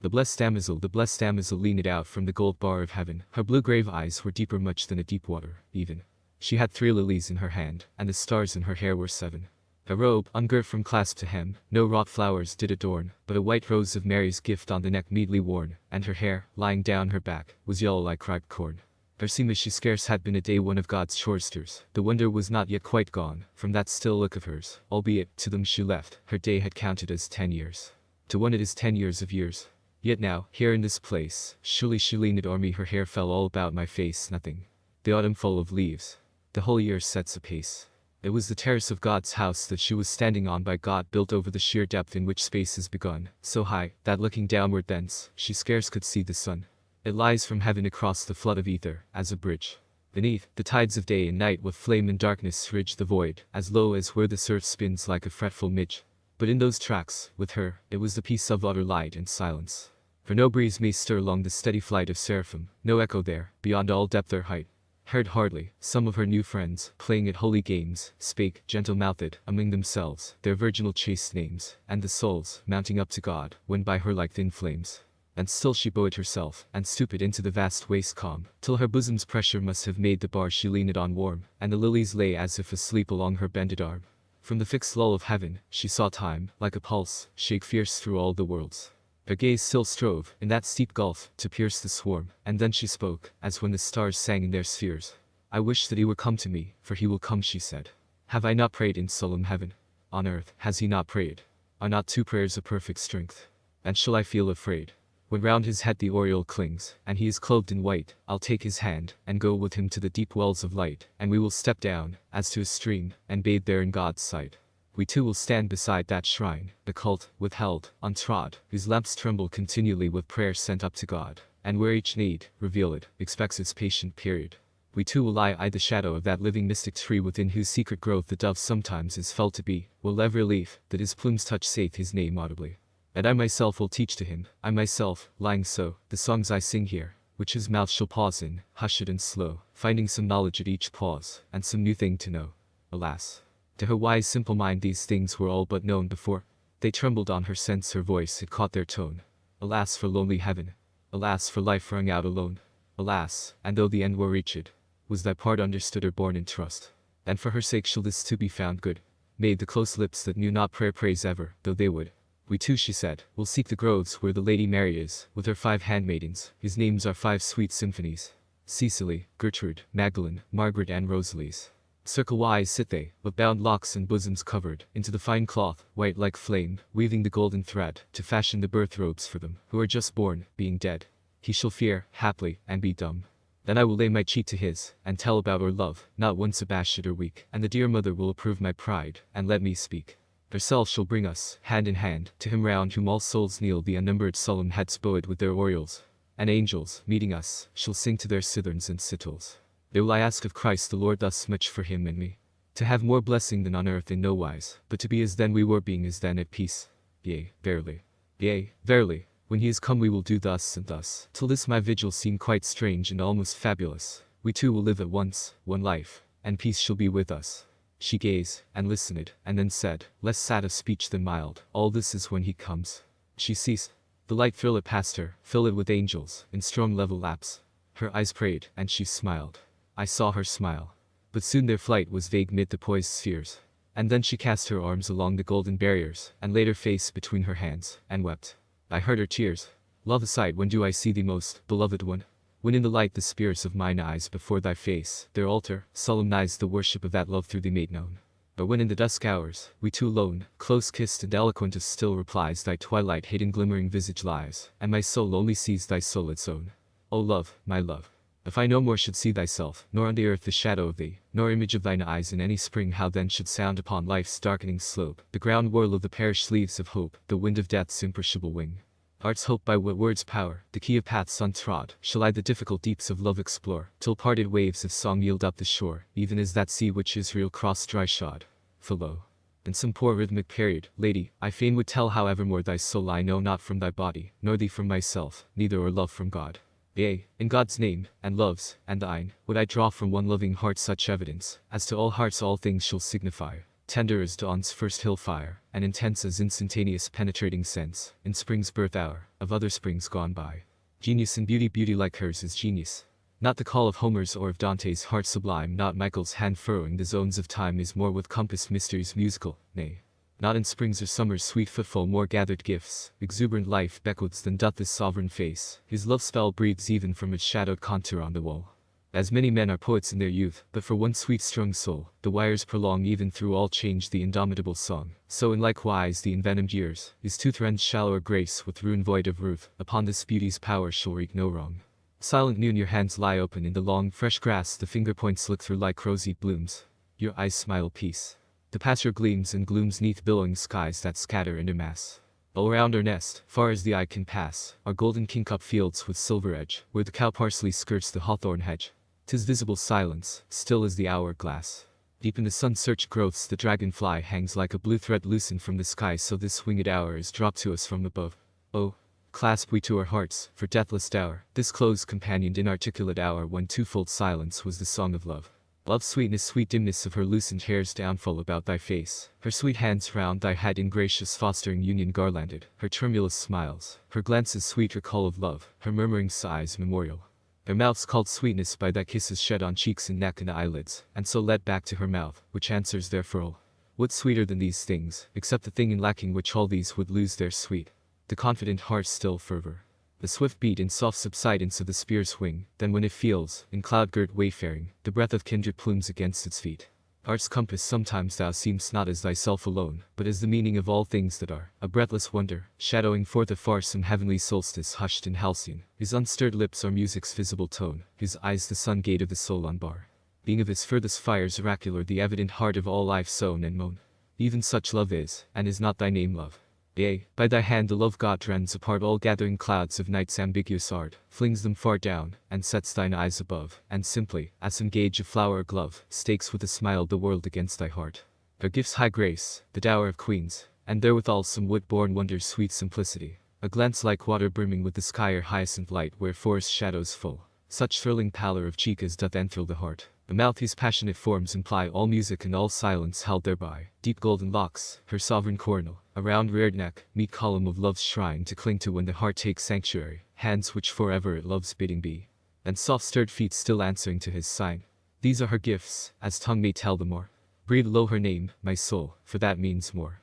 The blessed damsel leaned out from the gold bar of heaven. Her blue grave eyes were deeper much than a deep water, even. She had 3 lilies in her hand, and the stars in her hair were 7. A robe, ungirt from clasp to hem, no wrought flowers did adorn, but a white rose of Mary's gift on the neck meetly worn, and her hair, lying down her back, was yellow like ripe corn. There seemed as she scarce had been a day one of God's choristers. The wonder was not yet quite gone, from that still look of hers, albeit, to them she left, her day had counted as 10 years. To one it is 10 years of years. Yet now, here in this place, surely she leaned o'er me, her hair fell all about my face, nothing. The autumn full of leaves. The whole year sets apace. It was the terrace of God's house that she was standing on, by God built over the sheer depth in which space is begun, so high, that looking downward thence, she scarce could see the sun. It lies from heaven across the flood of ether, as a bridge. Beneath, the tides of day and night with flame and darkness ridge the void, as low as where the surf spins like a fretful midge. But in those tracks, with her, it was the peace of utter light and silence. For no breeze may stir along the steady flight of seraphim, no echo there, beyond all depth or height. Heard hardly, some of her new friends, playing at holy games, spake, gentle-mouthed, among themselves, their virginal chaste names, and the souls, mounting up to God, went by her like thin flames. And still she bowed herself, and stooped into the vast waste calm, till her bosom's pressure must have made the bar she leaned on warm, and the lilies lay as if asleep along her bended arm. From the fixed lull of heaven, she saw time, like a pulse, shake fierce through all the worlds. Her gaze still strove, in that steep gulf, to pierce the swarm, and then she spoke, as when the stars sang in their spheres. I wish that he would come to me, for he will come, she said. Have I not prayed in solemn heaven? On earth, has he not prayed? Are not 2 prayers a perfect strength? And shall I feel afraid? When round his head the aureole clings, and he is clothed in white, I'll take his hand, and go with him to the deep wells of light, and we will step down, as to a stream, and bathe there in God's sight. We too will stand beside that shrine, the cult, withheld, untrod, whose lamps tremble continually with prayer sent up to God, and where each need, revealed, expects its patient period. We too will lie the shadow of that living mystic tree within whose secret growth the dove sometimes is felt to be, will every leaf, that his plumes touch saith his name audibly. And I myself will teach to him, I myself, lying so, the songs I sing here, which his mouth shall pause in, hushed and slow, finding some knowledge at each pause, and some new thing to know. Alas! To her wise simple mind these things were all but known before. They trembled on her sense, her voice had caught their tone. Alas for lonely heaven! Alas for life rung out alone! Alas, and though the end were reached, was thy part understood or borne in trust? And for her sake shall this too be found good? Made the close lips that knew not prayer praise ever, though they would. We too, she said, will seek the groves where the Lady Mary is, with her 5 handmaidens, whose names are 5 sweet symphonies. Cecily, Gertrude, Magdalene, Margaret and Rosalie's. Circle-wise sit they, with bound locks and bosoms covered, into the fine cloth, white like flame, weaving the golden thread, to fashion the birth robes for them, who are just born, being dead. He shall fear, haply, and be dumb. Then I will lay my cheek to his, and tell about our love, not once abashed or weak, and the dear mother will approve my pride, and let me speak. Herself shall bring us, hand in hand, to him round whom all souls kneel, the unnumbered solemn heads bowed with their aureoles. And angels, meeting us, shall sing to their citherns and citals. There will I ask of Christ the Lord thus much for him and me. To have more blessing than on earth in no wise, but to be as then we were, being as then at peace. Yea, verily. Yea, verily, when he is come we will do thus and thus, till this my vigil seem quite strange and almost fabulous. We two will live at once, one life, and peace shall be with us. She gazed, and listened, and then said, less sad of speech than mild, all this is when he comes. She ceased. The light thrilled past her, filled with angels, in strong level laps. Her eyes prayed, and she smiled. I saw her smile. But soon their flight was vague mid the poised spheres. And then she cast her arms along the golden barriers, and laid her face between her hands, and wept. I heard her tears. Love aside, when do I see thee most, beloved one? When in the light the spirits of mine eyes before thy face, their altar, solemnized the worship of that love through thee made known. But when in the dusk hours, we two alone, close-kissed and eloquent of still replies, thy twilight hidden glimmering visage lies, and my soul only sees thy soul its own. O love, my love! If I no more should see thyself, nor on the earth the shadow of thee, nor image of thine eyes in any spring, how then should sound upon life's darkening slope, the ground whirl of the perished leaves of hope, the wind of death's imperishable wing? Art's hope by what word's power, the key of paths untrod, shall I the difficult deeps of love explore, till parted waves of song yield up the shore, even as that sea which Israel crossed dry shod. For lo, in some poor rhythmic period, lady, I fain would tell how evermore thy soul I know not from thy body, nor thee from myself, neither or love from God. Yea, in God's name, and love's, and thine, would I draw from one loving heart such evidence, as to all hearts all things shall signify. tender as dawn's first hill fire, and intense as instantaneous penetrating sense, in spring's birth hour, of other springs gone by. Genius and beauty, beauty like hers is genius. Not the call of Homer's or of Dante's heart sublime, not Michael's hand furrowing the zones of time is more with compassed mysteries musical, nay. Not in spring's or summer's sweet footfall more gathered gifts, exuberant life beckons than doth this sovereign face, his love spell breathes even from its shadowed contour on the wall. As many men are poets in their youth, but for one sweet-strung soul, the wires prolong even through all change the indomitable song, so in like wise the envenomed years, his tooth rends shallower grace with ruin void of ruth, upon this beauty's power shall wreak no wrong. Silent noon, your hands lie open in the long, fresh grass, the finger points look through like rosy blooms. Your eyes smile peace. The pasture gleams and glooms neath billowing skies that scatter into mass. All around our nest, far as the eye can pass, are golden kingcup fields with silver edge, where the cow parsley skirts the hawthorn hedge. 'Tis visible silence, still as the hour-glass. Deep in the sun-searched growths the dragonfly hangs like a blue thread loosened from the sky, so this winged hour is dropped to us from above. Oh, clasp we to our hearts, for deathless dower, this close companioned inarticulate hour when twofold silence was the song of love. Love's sweetness, sweet dimness of her loosened hair's downfall about thy face, her sweet hands round thy head in gracious fostering union garlanded, her tremulous smiles, her glances sweet recall of love, her murmuring sighs memorial. Their mouths called sweetness by thy kisses shed on cheeks and neck and eyelids, and so led back to her mouth, which answers their furl. What sweeter than these things, except the thing in lacking which all these would lose their sweet? The confident heart's still fervor. The swift beat and soft subsidence of the spear's wing, then when it feels, in cloud-girt wayfaring, the breath of kindred plumes against its feet. Art's compass sometimes thou seem'st not as thyself alone, but as the meaning of all things that are, a breathless wonder, shadowing forth afar some heavenly solstice hushed in halcyon. His unstirred lips are music's visible tone, his eyes the sun-gate of the soul unbar. Being of his furthest fires oracular the evident heart of all life sown and mown. Even such love is, and is not thy name love. Yea, by thy hand the love god rends apart all gathering clouds of night's ambiguous art, flings them far down, and sets thine eyes above, and simply, as some gauge of flower or glove, stakes with a smile the world against thy heart. Her gifts high grace, the dower of queens, and therewithal some wood-born wonder's sweet simplicity. A glance like water brimming with the sky or hyacinth light where forest shadows full. Such thrilling pallor of cheek as doth enthrill the heart. The mouth whose passionate forms imply all music and all silence held thereby. Deep golden locks, her sovereign coronal. A round reared neck, meet column of love's shrine to cling to when the heart takes sanctuary. Hands which forever at love's bidding be. And soft stirred feet still answering to his sign. These are her gifts, as tongue may tell the more. Breathe low her name, my soul, for that means more.